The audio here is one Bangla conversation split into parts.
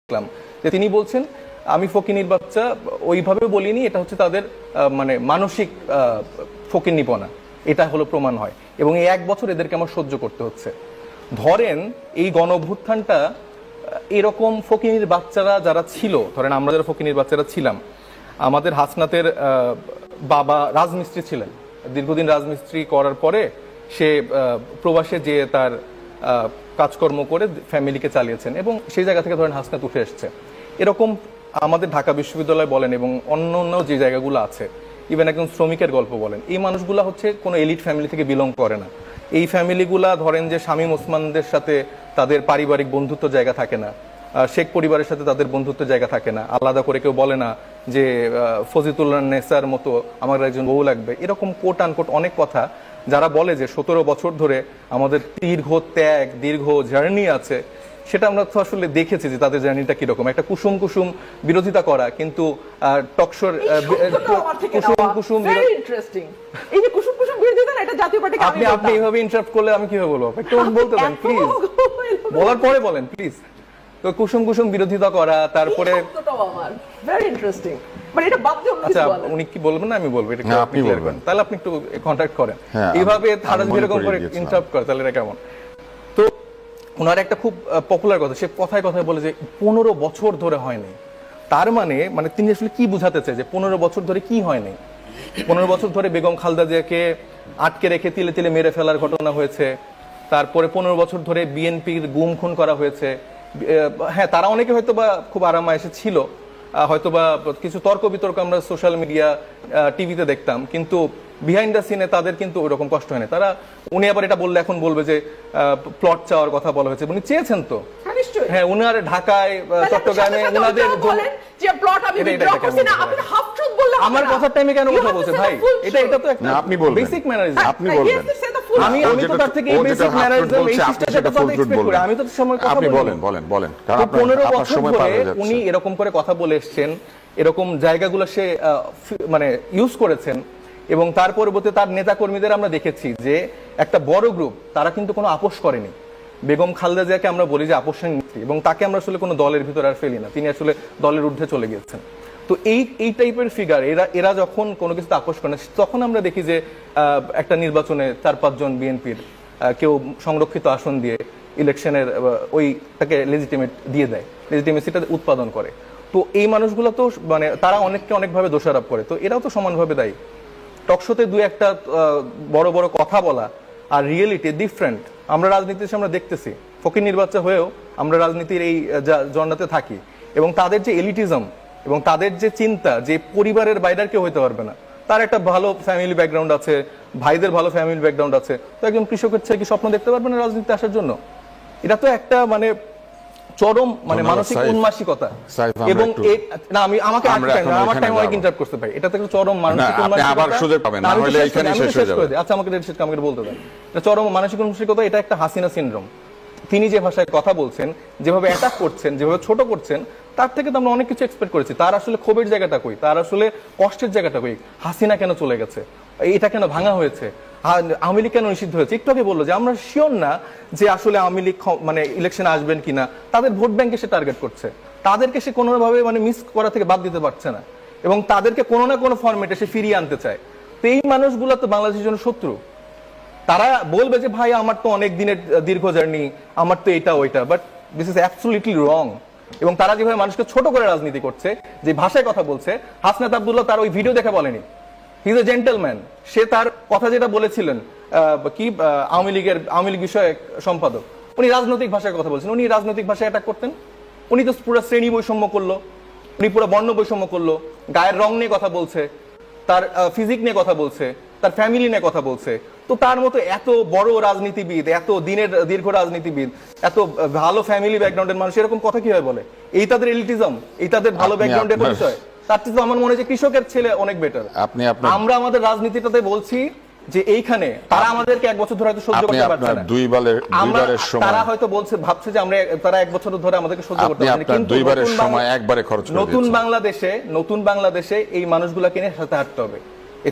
দেখলাম যে তিনি বলছেন আমি ফকিনীর বাচ্চা ওইভাবে বলিনি, এটা হচ্ছে তাদের মানে মানসিক ফকিন্নিপনা, এটা হলো প্রমাণ হয়। এবং এই এক বছর এদেরকে আমার সহ্য করতে হচ্ছে। ধরেন এই গণ অভ্যুত্থানটা এরকম ফকিনীর বাচ্চারা যারা ছিল, ধরেন আমরা যারা ফকিনীর বাচ্চারা ছিলাম, আমাদের হাসনাতের বাবা রাজমিস্ত্রি ছিলেন, দীর্ঘদিন রাজমিস্ত্রি করার পরে সে প্রবাসে যেয়ে তার কাজকর্ম করে ফ্যামিলিকে চালিয়েছেন এবং সেই জায়গা থেকে ধরেন হাসনাত উঠে এসছে। এরকম আমাদের ঢাকা বিশ্ববিদ্যালয় বলেন এবং অন্য অন্য যে জায়গাগুলো আছে, ইভেন একজন শ্রমিকের গল্প বলেন, এই মানুষগুলা হচ্ছে কোনো এলিট ফ্যামিলি থেকে বিলং করে না। এই ফ্যামিলিগুলা ধরেন যে শামীম ওসমানদের সাথে তাদের পারিবারিক বন্ধুত্ব জায়গা থাকে না, শেখ পরিবারের সাথে তাদের বন্ধুত্বের জায়গা থাকে না, আলাদা করে কেউ বলে না যে ফজিতুল্লাহ নেসার মতো আমার একজন বউ লাগবে, এরকম কোট আনকোট অনেক কথা যারা বলে যে 17 বছর ধরে আমাদের দীর্ঘ ত্যাগ, দীর্ঘ জার্নি আছে, সেটা আমরা তো আসলে দেখেছি যে তাদের জার্নিটা কিরকম। একটা কুসুম কুসুম বিরোধিতা করা, কিন্তু টকশোর কুসুম আপনি এইভাবে ইন্টারাপ্ট করলে আমি কিভাবে বলবো? একটু বলতে দেন প্লিজ, বলার পরে বলেন প্লিজ। তো কুসুম কুসুম বিরোধিতা করা, তারপরে আচ্ছা উনি কি বলবেন না আমি বলবো, এটা আপনি বলবেন, তাহলে আপনি একটু কন্টাক্ট করেন। এইভাবে এরকম করে ইন্টারাপ্ট করে তাহলে এটা কেমন? তো ওনার একটা খুব পপুলার কথা, সে কথায় কথায় বলে যে 15 বছর ধরে হয়নি। তার মানে তিনি আসলে কি বুঝাতে চায় যে 15 বছর ধরে কি হয়নি? 15 বছর ধরে বেগম খালেদা জিয়াকে আটকে রেখে তিলে তিলে মেরে ফেলার ঘটনা হয়েছে, তারপরে 15 বছর ধরে বিএনপির গুম খুন করা হয়েছে। হ্যাঁ, তারা অনেকে হয়তো বা খুব আরামায়েশে ছিল, হয়তোবা কিছু তর্ক বিতর্ক আমরা সোশ্যাল মিডিয়া টিভিতে দেখতাম, কিন্তু বিহাইন্ড দ্য সিনে তাদের কিন্তু ওই রকম কষ্ট হয়নি। তারা উনি আবার এটা বললে এখন বলবে যে প্লট চাওয়ার কথা বলা হয়েছে, উনি চেয়েছেন তো। হ্যাঁ, উনার ঢাকায় চট্টগ্রামে উনাদের আমার কথার টাইমে কেন কথা বলছে ভাই? এটা তো একটা বেসিক ম্যানারিজম। আপনি বলবেন, আমি তো তার থেকে এই বেসিক ম্যানারিজম এই সিস্টেমটা তো এক্সপেক্ট করি। আমি তো সময় কথা বলি। বলেন কারণ 15 বছর ধরে উনি এরকম করে কথা বলে এসেছেন, এরকম জায়গাগুলো সে মানে ইউজ করেছেন, এবং তার পরবর্তীতে তার নেতা কর্মীদের আমরা দেখেছি যে একটা বড় গ্রুপ তারা কিন্তু কোনো আপোষ করেনি। বেগম খালেদা জিয়াকে আমরা বলি যে আপোষের নেত্রী, এবং তাকে আমরা আসলে কোনো দলের ভিতরে আর ফেলি না, তিনি আসলে দলের ঊর্ধ্বে চলে গিয়েছেন। তো এই টাইপের ফিগার এরা যখন কোনো কিছু আপোষ করে, তখন আমরা দেখি যে একটা নির্বাচনে 4-5 জন বিএনপির কেউ সংরক্ষিত আসন দিয়ে ইলেকশনের তাকে লেজিটিমেট দিয়ে দেয়, লেজিটিমেসিটা উৎপাদন করে। তো এই মানুষগুলো তো মানে তারা অনেককে অনেকভাবে দোষারোপ করে, তো এরাও তো সমানভাবে দায়ী। টকশোতে দুই একটা বড় বড় কথা বলা আর রিয়েলিটি ডিফারেন্ট। আমরা রাজনীতিতে আমরা দেখতেছি, ফকির বাচ্চা হয়েও আমরা রাজনীতির এই জন্নাতে থাকি, এবং তাদের যে এলিটিজম এবং তাদের যে চিন্তা যে পরিবারের বাইরের কেউ হইতে পারবে না, তার একটা ভালো ফ্যামিলি ব্যাকগ্রাউন্ড আছে, ভাইদের ভালো ফ্যামিলি ব্যাকগ্রাউন্ড আছে, তো একজন কৃষকের ছেলে কি স্বপ্ন দেখতে পারবে না রাজনীতিতে আসার জন্য? এটা তো একটা মানে চরম মানে মানসিক উন্মাসিকতা। এবং না আমি আমাকে আমার টাইম অনেক ইন্টারাপ্ট করতে পারি, এটা তো একটা চরম মানসিক উন্মাসিকতা। আচ্ছা আমাকে বলতে দেন, এটা চরম মানসিক উন্মাসিকতা, এটা একটা হাসিনা সিনড্রোম। তিনি যে ভাষায় কথা বলছেন, যেভাবে অ্যাটাক করছেন, যেভাবে ছোট করছেন, তার থেকে তো আমরা অনেক কিছু এক্সপেক্ট করেছি। তার আসলে ক্ষোভের জায়গাটা কই, তার আসলে কষ্টের জায়গাটা কই? হাসিনা কেন চলে গেছে, এটা কেন ভাঙা হয়েছে, আওয়ামী লীগ কেন নিষিদ্ধ হয়েছে? একটু আগে বললো যে আমরা শিওর না যে আসলে আওয়ামী লীগ মানে ইলেকশনে আসবেন কিনা, তাদের ভোট ব্যাংকে সে টার্গেট করছে, তাদেরকে সে কোনোভাবে মানে মিস করা থেকে বাদ দিতে পারছে না, এবং তাদেরকে কোনো না কোনো ফরম্যাটে সে ফিরিয়ে আনতে চায়। তো এই মানুষগুলো তো বাংলাদেশের জন্য শত্রু। তারা বলবে যে ভাই আমার তো অনেক দিনের দীর্ঘ জার্নি, আমার তো এটা ওইটা, বাট দিস ইজ অ্যাবসলিউটলি রং। এবং তারা যেভাবে মানুষকে ছোট করে রাজনীতি করছে, যে ভাষায় কথা বলছে, হাসনাত আব্দুল্লাহ তার ওই ভিডিও দেখে বলেনি, হি ইজ এ জেন্টলম্যান। সে তার কথা যেটা বলেছিলেন কি আওয়ামী লীগ বিষয়ক সম্পাদক, উনি রাজনৈতিক ভাষায় কথা বলছেন, উনি রাজনৈতিক ভাষায় অ্যাটাক করতেন? উনি তো পুরো শ্রেণী বৈষম্য করলো, উনি পুরো বর্ণ বৈষম্য করলো, গায়ের রং নিয়ে কথা বলছে, তার ফিজিক নিয়ে কথা বলছে, তার ফ্যামিলি নিয়ে কথা বলছে। তো তার মতো এত বড় রাজনীতিবিদ, এত দিনের দীর্ঘ রাজনীতিবিদ, এত ভালো ফ্যামিলি ব্যাকগ্রাউন্ডের মানুষ এরকম কথা কিভাবে বলে? এই তাদের এলিটিজম, এই তাদের ভালো ব্যাকগ্রাউন্ডের পরিচয়। তার থেকে আমার মনে হয় যে কৃষকের ছেলে অনেক বেটার। আমরা আমাদের রাজনীতিটাতে বলছি যে এইখানে তারা আমাদেরকে 1 বছর ধরে হয়তো সহ্য করতে পারছে না, তারা হয়তো ভাবছে যে আমরা তারা 1 বছর ধরে আমাদেরকে সহ্য করতে পারছে না, কিন্তু নতুন বাংলাদেশে এই মানুষগুলোকে নিয়ে সাথে হাঁটতে হবে।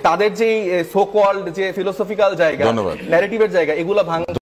তাদের যে সো কল্ড যে ফিলোসফিক্যাল জায়গা, ন্যারেটিভের জায়গা, এগুলা ভাঙ